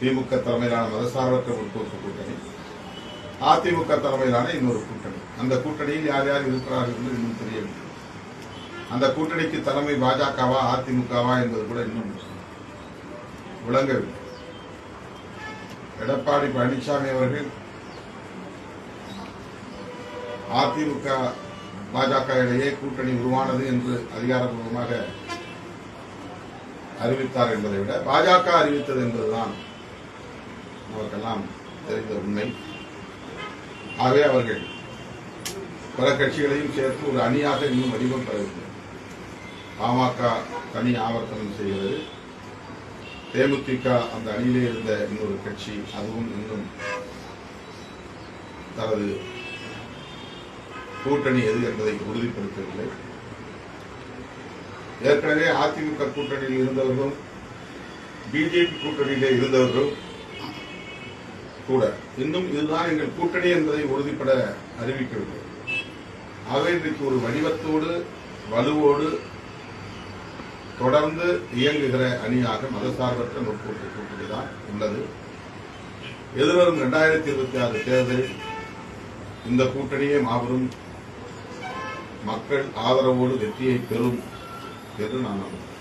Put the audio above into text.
திமுக தலைமையிலான மதசார்பற்ற முற்போக்கு கூட்டணி, அதிமுக தலைமையிலான இன்னொரு கூட்டணி. அந்த கூட்டணியில் யார் யார் இருக்கிறார்கள் என்று இன்னும் தெரியவில்லை. அந்த கூட்டணிக்கு தலைமை பாஜகவா அதிமுகவா என்பது கூட இன்னும் விளங்கவில்லை. எடப்பாடி பழனிசாமி அவர்கள் அதிமுக பாஜக இடையே கூட்டணி உருவானது என்று அதிகாரப்பூர்வமாக அறிவித்தார் என்பதை விட பாஜக அறிவித்தது என்பதுதான் நமக்கெல்லாம் தெரிந்த உண்மை. ஆகவே அவர்கள் பல கட்சிகளையும் சேர்த்து ஒரு அணியாக இன்னும் வடிவம் பெறவில்லை. பாமக தனி ஆவர்த்தனம் செய்கிறது. தேமுதிக அந்த அணியிலே இருந்த இன்னொரு கட்சி, அதுவும் இன்னும் தனது கூட்டணி எது என்பதை உறுதிப்படுத்தவில்லை. ஏற்கனவே அதிமுக கூட்டணியில் இருந்தவர்களும் பிஜேபி கூட்டணியிலே இருந்தவர்களும் கூட இன்னும் இதுதான் எங்கள் கூட்டணி என்பதை உறுதிப்பட அறிவிக்கவில்லை. ஆகவே இன்றைக்கு ஒரு வடிவத்தோடு வலுவோடு தொடர்ந்து இயங்குகிற அணியாக மதசார்பற்ற முற்போக்கு கூட்டணி தான் உள்ளது. எதிர்வரும் 2026 தேர்தலில் இந்த கூட்டணியே மாபெரும் மக்கள் ஆதரவோடு வெற்றியை பெறும் என்று நான் நம்புகிறேன்.